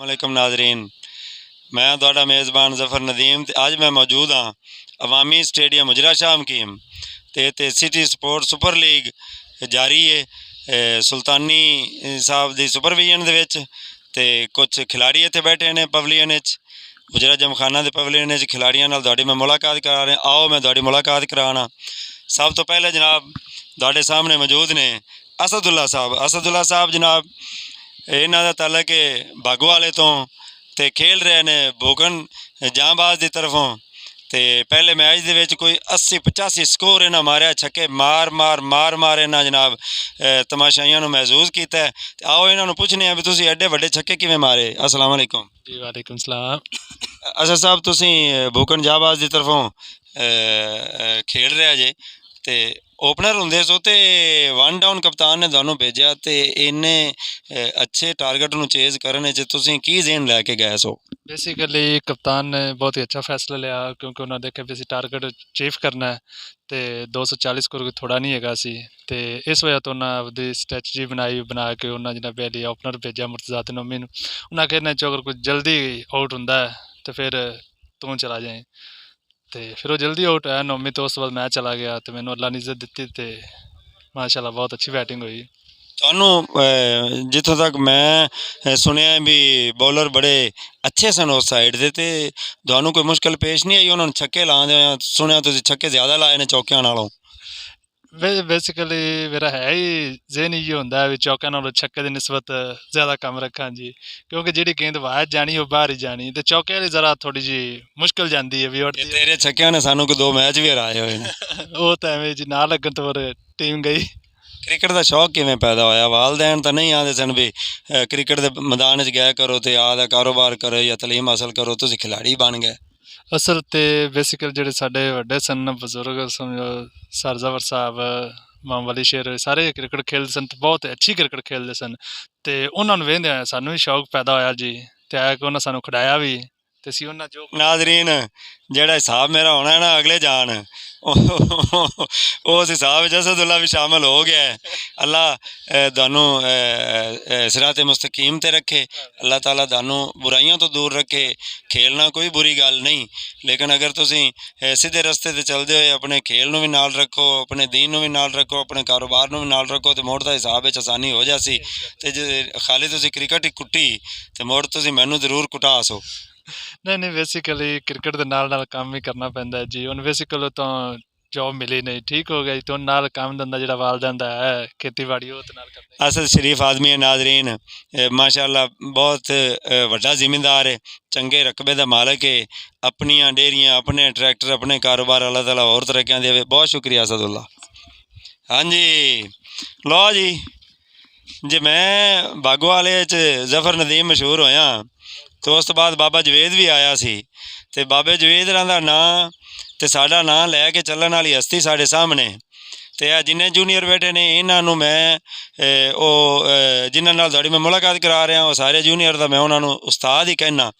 वालेकुम नाजरीन, मैं तुहाडा मेज़बान ज़फ़र नदीम। अज मैं मौजूद हाँ अवामी स्टेडियम मुजरा शाह मकीम ते सिटी स्पोर्ट सुपर लीग जारी है सुल्तानी साहब की सुपरविजन दे कुछ खिलाड़ी इत्थे बैठे ने पवलियन मुजरा जमखाना के पवलियन खिलाड़ियों नाल तुहाडी मैं मुलाकात करा रहा। आओ मैं तुहाडी मुलाकात कराना। सब तो पहले जनाब तुहाडे सामने मौजूद ने असदुल्ला साहब जनाब, इन्हां दा ताल्लुक बागोवाले तो ते खेल रहे ने भोगन जहाँबाज की तरफों। तो पहले मैच दे कोई 80-85 स्कोर इन्हें मारिया, छक्के मार मार मार मार इन्हें जनाब तमाशाइयों महसूस किया। आओ इन्होंने पूछने भी तुम एडे वड्डे छक्के किवें मारे। अस्सलाम वालेकुम जी। वालेकुम सलाम। असद साहब, तुम भोगन जहाँबाज की तरफों खेल रहे जे ते ओपनर होंदे सो ते वन डाउन कप्तान ने तुहानूं भेजा तो इन्ने अच्छे टारगेट नूं चेज करने तुसीं की ज़हन लैके गए सो? बेसिकली कप्तान ने बहुत ही अच्छा फैसला लिया क्योंकि उन्होंने देखा भी असीं टारगेट अचीव करना है तो 240 स्कोर थोड़ा नहीं हैगा सी। तो इस वजह तो उन्हें अपनी स्ट्रैटजी बना के उन्हें जिन्हें पहले ओपनर भेजा मुर्तज़ा ते नोमी नूं। उन्हें कहना चो अगर कुछ जल्दी आउट होंदा है तो फिर तू चला जाए। तो फिर वो जल्दी आउट होया नोमी, तो उस बाद मैं चला गया तो मैंने अल्लाह ने इज्जत दी तो माशाल्लाह बहुत अच्छी बैटिंग हुई। तुहानूं जिथों तक मैं सुनिया भी बॉलर बड़े अच्छे सन उस साइड दे, ते तुहानूं कोई मुश्किल पेश नहीं आई उन्होंने छक्के लाने दे? सुनिया तुसीं छक्के ज़्यादा लाए ने चौकियां नालों। बेसिकली मेरा है ही ज़हन इ'यै होंदा है भी चौके नालों छक्के की निस्बत ज़्यादा कम रखा जी, क्योंकि जिहड़ी गेंद बाहर जानी वो बाहर ही जानी, तो चौके वाली जरा थोड़ी जी मुश्किल जाती है भी उड़ती तेरे छक्कियां ने सानूं को 2 मैच भी हराए हुए ने। वो तो एवं जी ना लगन तो फिर टीम गई। क्रिकेट का शौक किवें पैदा होया? वालदैन तो नहीं आते सन भी क्रिकेट के मैदान च गया करो तो आदा कारोबार करो या तलीम हासिल करो, तुसीं खिलाड़ी बन गए। असल ते बेसिकल जेह्ड़े साढ़े वड्डे सन बजुर्ग समझो सर ज़फर साहब, मोहम्मद अली शेर सारे क्रिकेट खेलदे सन ते बहुत अच्छी क्रिकेट खेलदे सन। ते उन्हां नूं वेंदे सानूं भी शौक पैदा होया जी, ते है कि उन्हां सानूं खिडाया भी ते असीं उन्हां जो नाजरीन, जेड़ा हिसाब मेरा होना है ना अगले जान उस हिसाब असदुल्ला भी शामिल हो गया है। अल्लाह तुहानूं सिरात मुस्तकीम ते रखे, अल्लाह ताला तुहानूं बुराइयों तो दूर रखे। खेलना कोई बुरी गल नहीं, लेकिन अगर तुसीं सीधे रस्ते ते चलदे होए अपने खेल नूं भी नाल रखो, अपने दीन नूं भी नाल रखो, अपने कारोबार नूं भी नाल रखो, तो मुड़ दा हिसाब विच आसानी हो जासी। ते जे खाली तुसीं क्रिकेट ही कुट्टी ते मुड़ तुसीं मैनूं जरूर कुटा सो। नहीं बेसिकली क्रिकेट दे नाल काम भी करना पैंदा है जी। हुण बेसिकली तो जॉब मिली नहीं, ठीक हो गया जी, तो नाल काम धंधा जेह्ड़ा वालदैन दा है खेतीबाड़ी ओह् ते नाल करना। असद शरीफ आदमी है नाजरीन, माशाअल्लाह बहुत वड्डा जिमींदार है, चंगे रकबे का मालक है, अपनियां डेयरियां, अपने ट्रैक्टर, अपने कारोबार अल्लाह ताला होर तरक्कियां देवे। बहुत शुक्रिया असदुल्ला। हाँ जी, लो जी, जे मैं बागोवाले च ज़फ़र नदीम मशहूर होया तो उस तो बाद बाबा जवेद भी आया सी, ते बाबे जवेद दा नां ते साडा नां लैके चलण वाली हस्ती साडे सामने। तो जिन्हें जूनीयर बैठे ने इन्हों मैं जिन्होंने नाल तुहाडी मैं मुलाकात करा रहा वो सारे जूनीयर का मैं उन्होंने उस्ताद ही कहना।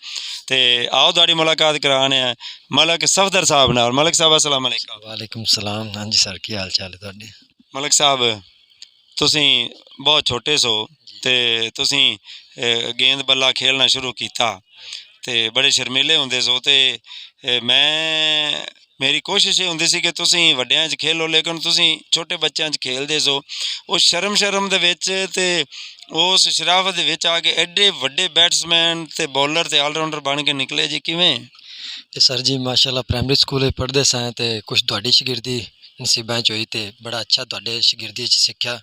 तो आओ तुहाडी मुलाकात कराने मलक सफदर साहब नाल। मलक साहब अस्सलाम वालेकुम। वालेकुम सलाम। हाँ जी सर, की हाल चाल है तुहाडे? मलक साहब, तुसीं बहुत छोटे सो ते तुसीं गेंद बल्ला खेलना शुरू किया ते बड़े शर्मीले होंदे सो, ते मैं मेरी कोशिश ये होंदी सी कि तुसीं वड्डियां च खेलो, लेकिन तुसीं छोटे बच्चों च खेलदे सो। उस शर्म दे विच ते उस शराफत दे विच आके एडे वड्डे बैट्समैन ते बॉलर ते ऑलराउंडर बन के निकले जी, किवें? ते सर जी माशाल्लाह प्राइमरी स्कूल पढ़दे सां ते कुछ तुहाडी शागिर्दी नसीबां च होई ते बड़ा अच्छा तुहाडे शागिर्दी च सिक्ख्या।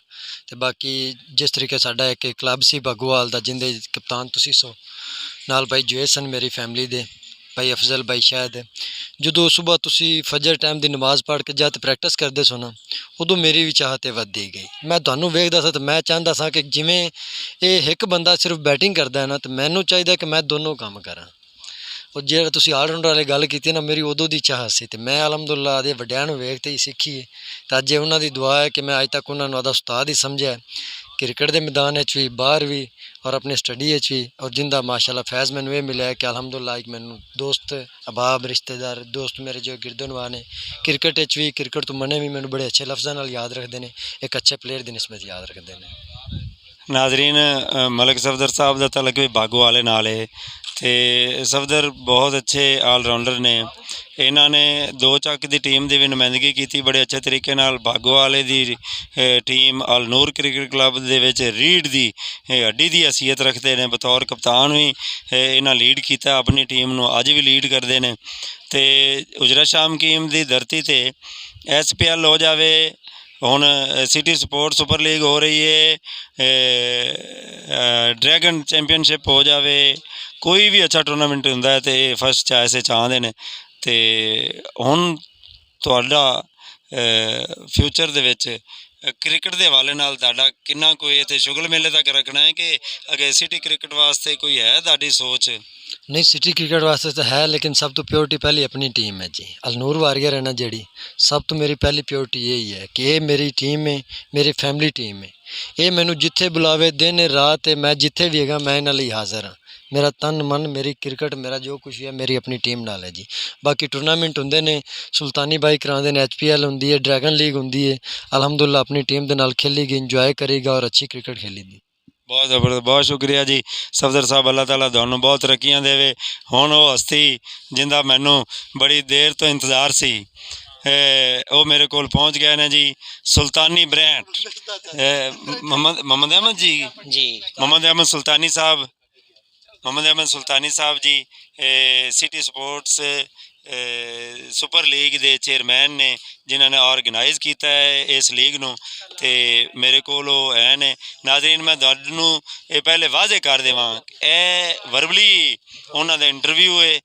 ते बाकी जिस तरीके साडा एक क्लब सी बागोवाल दा जिंदे कप्तान तुसीं सो, नाल भाई जुएद सन मेरी फैमिली दे, भाई अफजल, भाई शायद। ਜਦੋਂ सुबह तुसी फजर टाइम ਦੀ नमाज़ पढ़ के जद प्रैक्टिस करते सो ना, उदों मेरी भी चाहत वधदी गई। मैं तुहानूं वेखदा सा तो मैं चाहता सा कि जिवें ਇਹ ਇੱਕ ਬੰਦਾ ਸਿਰਫ ਬੈਟਿੰਗ ਕਰਦਾ ਹੈ ਨਾ, ਤੇ ਮੈਨੂੰ ਚਾਹੀਦਾ ਕਿ ਮੈਂ ਦੋਨੋਂ ਕੰਮ ਕਰਾਂ। ਉਹ ਜਿਹੜਾ ਤੁਸੀਂ ਆਲਰਾਊਂਡਰ ਵਾਲੀ ਗੱਲ ਕੀਤੀ ਨਾ, ਮੇਰੀ ਉਦੋਂ ਦੀ ਚਾਹਤ ਸੀ, ਤੇ ਮੈਂ ਅਲਹਮਦੁਲਿਲਾ ਆਦੇ ਵੱਡਿਆਂ ਨੂੰ ਵੇਖ ਤੇ ਹੀ ਸਿੱਖੀ ਹੈ। ਤਾਂ ਅੱਜ ਉਹਨਾਂ ਦੀ ਦੁਆ ਹੈ ਕਿ ਮੈਂ ਅੱਜ ਤੱਕ ਉਹਨਾਂ ਨੂੰ ਆਦਾ ਉਸਤਾਦ ਹੀ ਸਮਝਿਆ, क्रिकेट के मैदान भी, बाहर भी और अपनी स्टडी भी। और जिंदा माशाल्लाह फैज़ मैनू ये मिला है कि अलहमदुलिल्लाह एक मैनू दोस्त अहबाब रिश्तेदार दोस्त मेरे जो गिरदनवा ने क्रिकेट भी, क्रिकेट तो मने भी मैनू बड़े अच्छे लफ्ज़ों नाल याद रखते हैं, एक अच्छे प्लेयर की निस्बत याद रखते हैं। ਨਾਜ਼ਰੀਨ, ਮਲਕ ਸਫਦਰ ਸਾਹਿਬ ਦਾ ਤਲਕ ਵੀ ਬਾਗੋਵਾਲੇ ਨਾਲ ਹੈ ਤੇ ਸਫਦਰ ਬਹੁਤ ਅੱਛੇ ਆਲਰਾਊਂਡਰ ਨੇ। ਇਹਨਾਂ ਨੇ 2 ਚੱਕ ਦੀ ਟੀਮ ਦੀ ਵੀ ਨੁਮਾਇੰਦਗੀ ਕੀਤੀ ਬੜੇ ਅੱਛੇ ਤਰੀਕੇ ਨਾਲ। ਬਾਗੋਵਾਲੇ ਦੀ ਟੀਮ ਅਲ ਨੂਰ ਕ੍ਰਿਕਟ ਕਲੱਬ ਦੇ ਵਿੱਚ ਰੀੜ ਦੀ ਹੱਡੀ ਦੀ ਹਸੀਅਤ ਰੱਖਦੇ ਨੇ। ਬਤੌਰ ਕਪਤਾਨ ਵੀ ਇਹਨਾਂ ਲੀਡ ਕੀਤਾ ਆਪਣੀ ਟੀਮ ਨੂੰ, ਅੱਜ ਵੀ ਲੀਡ ਕਰਦੇ ਨੇ। ਤੇ ਉਜਰਾ ਸ਼ਾਮ ਕੀਮ ਦੀ ਧਰਤੀ ਤੇ SPL ਹੋ ਜਾਵੇ, ਹੁਣ ਸਿਟੀ ਸਪੋਰਟ ਸੁਪਰ ਲੀਗ ਹੋ ਰਹੀ ਹੈ, ਡਰੈਗਨ ਚੈਂਪੀਅਨਸ਼ਿਪ ਹੋ ਜਾਵੇ, ਕੋਈ ਵੀ ਅੱਛਾ ਟੂਰਨਾਮੈਂਟ ਹੁੰਦਾ ਹੈ ਤੇ ਇਹ ਫਸਟ ਚਾਂਸ ਚਾਹੁੰਦੇ ਨੇ। ਤੇ ਹੁਣ ਤੁਹਾਡਾ ਫਿਊਚਰ ਦੇ ਵਿੱਚ ਕ੍ਰਿਕਟ ਦੇ ਹਵਾਲੇ ਨਾਲ ਤੁਹਾਡਾ ਕਿੰਨਾ ਕੋਈ ਇੱਥੇ ਸ਼ੁਗਲ ਮੇਲੇ ਤੱਕ ਰੱਖਣਾ ਹੈ ਕਿ ਅੱਗੇ ਸਿਟੀ ਕ੍ਰਿਕਟ ਵਾਸਤੇ ਕੋਈ ਹੈ ਤੁਹਾਡੀ ਸੋਚ? नहीं, सिटी क्रिकेट वास्ते तो है, लेकिन सब तो प्योरिटी पहली अपनी टीम है जी। अलनूर वारियर है ना जेड़ी, सब तो मेरी पहली प्योरिटी यही है कि ये मेरी टीम है, मेरी फैमिली टीम है। ये मैनू जिथे बुलावे दिन रात मैं जिथे भी हैगा मैं इन्हां लई हाज़र हाँ। मेरा तन मन मेरी क्रिकेट मेरा जो कुछ है मेरी अपनी टीम नाल है जी। बाकी टूर्नामेंट होंदे ने, सुल्तानी बाई करांदे ने, HPL होंदी है, ड्रैगन लीग होंदी है। अलहमदुलिल्लाह अपनी टीम दे नाल खेली गई, इंजॉय करेगा और अच्छी क्रिकेट खेली दी। ਬਹੁਤ ਜ਼ਬਰਦਸਤ, ਬਹੁਤ ਸ਼ੁਕਰੀਆ ਜੀ ਸਫਦਰ ਸਾਹਿਬ। ਅੱਲਾਹ ਤਾਲਾ ਤੁਹਾਨੂੰ ਬਹੁਤ ਤਰੱਕੀਆਂ ਦੇਵੇ। ਹੁਣ ਉਹ ਹਸਤੀ ਜਿੰਦਾ ਮੈਨੂੰ ਬੜੀ ਦੇਰ ਤੋਂ ਇੰਤਜ਼ਾਰ ਸੀ, ਉਹ ਮੇਰੇ ਕੋਲ ਪਹੁੰਚ ਗਏ ਨੇ ਜੀ। ਸੁਲਤਾਨੀ ਬ੍ਰਾਂਡ ਮੁਹੰਮਦ ਅਹਿਮਦ ਜੀ ਮੁਹੰਮਦ ਅਹਿਮਦ ਸੁਲਤਾਨੀ ਸਾਹਿਬ, Muhammad Ahmad Sultani Sahib ji city sports super league ਦੇ ਚੇਅਰਮੈਨ ਨੇ, ਜਿਨ੍ਹਾਂ ਨੇ ਆਰਗੇਨਾਈਜ਼ ਕੀਤਾ ਹੈ ਇਸ ਲੀਗ ਨੂੰ, ਤੇ ਮੇਰੇ ਕੋਲ ਉਹ ਹੈ ਨੇ। ਨਾਜ਼ਰੀਨ, ਮੈਂ ਤੁਹਾਨੂੰ ਇਹ ਪਹਿਲੇ ਵਾਅਦੇ ਕਰ ਦੇਵਾਂ, ਇਹ ਵਰਬਲੀ ਉਹਨਾਂ ਦਾ ਇੰਟਰਵਿਊ ਹੈ,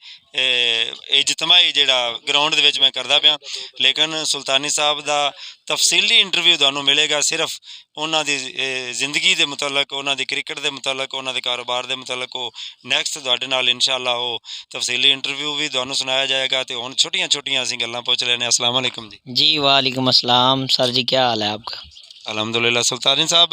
ਇਜਤਮਾਈ ਜਿਹੜਾ ਗਰਾਊਂਡ ਦੇ ਵਿੱਚ ਮੈਂ ਕਰਦਾ ਪਿਆ, ਲੇਕਿਨ ਸੁਲਤਾਨੀ ਸਾਹਿਬ ਦਾ ਤਫਸੀਲੀ ਇੰਟਰਵਿਊ ਤੁਹਾਨੂੰ ਮਿਲੇਗਾ ਸਿਰਫ ਉਹਨਾਂ ਦੀ ਜ਼ਿੰਦਗੀ ਦੇ ਮੁਤਲਕ, ਉਹਨਾਂ ਦੀ ਕ੍ਰਿਕਟ ਦੇ ਮੁਤਲਕ, ਉਹਨਾਂ ਦੇ ਕਾਰੋਬਾਰ ਦੇ ਮੁਤਲਕ। ਉਹ ਨੈਕਸਟ ਤੁਹਾਡੇ ਨਾਲ ਇਨਸ਼ਾਅੱਲਾ ਉਹ ਤਫਸੀਲੀ ਇੰਟਰਵਿਊ ਵੀ ਤੁਹਾਨੂੰ ਸੁਣਾਇਆ ਜਾਏਗਾ। ਤੇ ਹੁਣ ਛੋਟੀਆਂ ਛੋਟੀਆਂ ਅਸੀਂ ਗੱਲਾਂ ਪੁੱਛ ਲੈਣੇ। अस्सलाम वालेकुम जी। जी वालेकुम अस्सलाम सर जी, क्या हाल है आपका? ਅਲਹਮਦੁਲਿਲਾ। ਸੁਲਤਾਨੀ ਸਾਹਿਬ,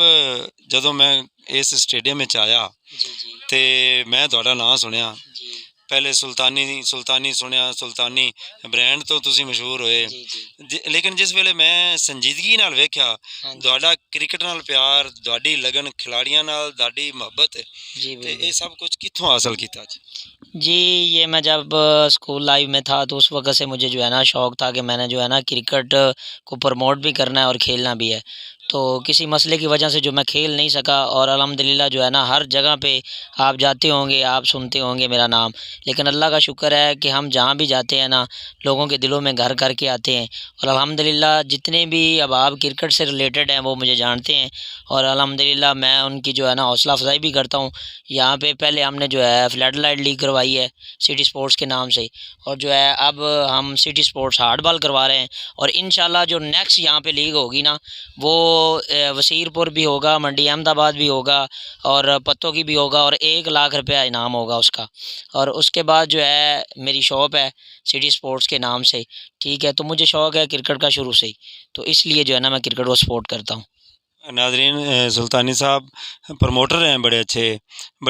ਜਦੋਂ ਮੈਂ ਇਸ ਸਟੇਡੀਅਮ ਵਿੱਚ ਆਇਆ जी ਤੇ ਮੈਂ ਤੁਹਾਡਾ ਨਾਂ ਸੁਣਿਆ, जी ਪਹਿਲੇ ਸੁਲਤਾਨੀ ਸੁਣਿਆ, ਸੁਲਤਾਨੀ ਬ੍ਰਾਂਡ ਤੋਂ ਤੁਸੀਂ ਮਸ਼ਹੂਰ ਹੋਏ। जी ਲੇਕਿਨ ਜਿਸ ਵੇਲੇ ਮੈਂ ਸੰਜੀਦਗੀ ਨਾਲ ਵੇਖਿਆ हाँ जी ਤੁਹਾਡਾ ਕ੍ਰਿਕਟ ਨਾਲ ਪਿਆਰ, ਤੁਹਾਡੀ ਲਗਨ, ਖਿਲਾੜੀਆਂ ਨਾਲ ਤੁਹਾਡੀ ਮੁਹੱਬਤ, जी ਤੇ बिल्कुल। ਇਹ ਸਭ ਕੁਝ ਕਿੱਥੋਂ ਹਾਸਲ ਕੀਤਾ ਜੀ? जी ये मैं जब स्कूल लाइफ में था तो उस वक्त से मुझे जो है ना शौक़ था कि मैंने जो है ना क्रिकेट को प्रमोट भी करना है और खेलना भी है। तो किसी मसले की वजह से जो मैं खेल नहीं सका, और अल्हम्दुलिल्लाह जो है ना हर जगह पे आप जाते होंगे, आप सुनते होंगे मेरा नाम, लेकिन अल्लाह का शुक्र है कि हम जहाँ भी जाते हैं ना लोगों के दिलों में घर करके आते हैं। और अल्हम्दुलिल्लाह जितने भी अब क्रिकेट से रिलेटेड हैं वो मुझे जानते हैं, और अल्हम्दुलिल्लाह मैं उनकी जो है ना हौसला अफजाई भी करता हूँ। यहाँ पे पहले हमने जो है फ्लड लीग करवाई है सिटी स्पोर्ट्स के नाम से, और जो है अब हम सिटी स्पोर्ट्स हार्डबॉल करवा रहे हैं, और इंशाल्लाह जो नेक्स्ट यहाँ पे लीग होगी ना वो वसीरपुर भी होगा, मंडी अहमदाबाद भी होगा, और पत्तों की भी होगा, और 1 लाख रुपया इनाम होगा उसका। और उसके बाद जो है मेरी शॉप है सिटी स्पोर्ट्स के नाम से, ठीक है। तो मुझे शौक़ है क्रिकेट का शुरू से ही, तो इसलिए जो है ना मैं क्रिकेट को सपोर्ट करता हूँ। नाजरीन, सुल्तानी साहब प्रमोटर हैं, बड़े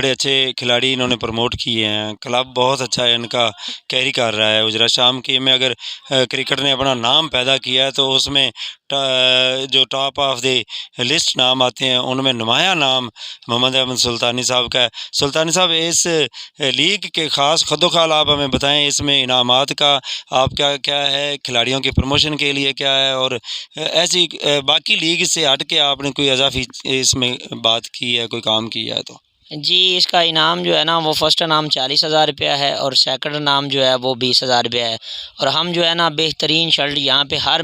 अच्छे खिलाड़ी इन्होंने प्रमोट किए हैं। क्लब बहुत अच्छा है इनका, कैरी कर रहा है। उजरा शाम की में अगर क्रिकेट ने अपना नाम पैदा किया है तो उसमें जो टॉप ऑफ द लिस्ट नाम आते हैं उनमें नुमाया नाम मोहम्मद अहमद सुल्तानी साहब का है। सुल्तानी साहब, इस लीग के ख़ास खदोखाल आप हमें बताएं, इसमें इनामात का आप क्या है, खिलाड़ियों की प्रमोशन के लिए क्या है, और ऐसी बाकी लीग से हट के आपने कोई अजाफी इसमें बात की है, कोई काम किया है तो? जी, इसका इनाम जो है ना वो फर्स्ट इनाम 40,000 रुपया है, और सेकंड इनाम जो है वो 20,000 रुपया है। और हम जो है ना बेहतरीन शर्ट यहाँ पे हर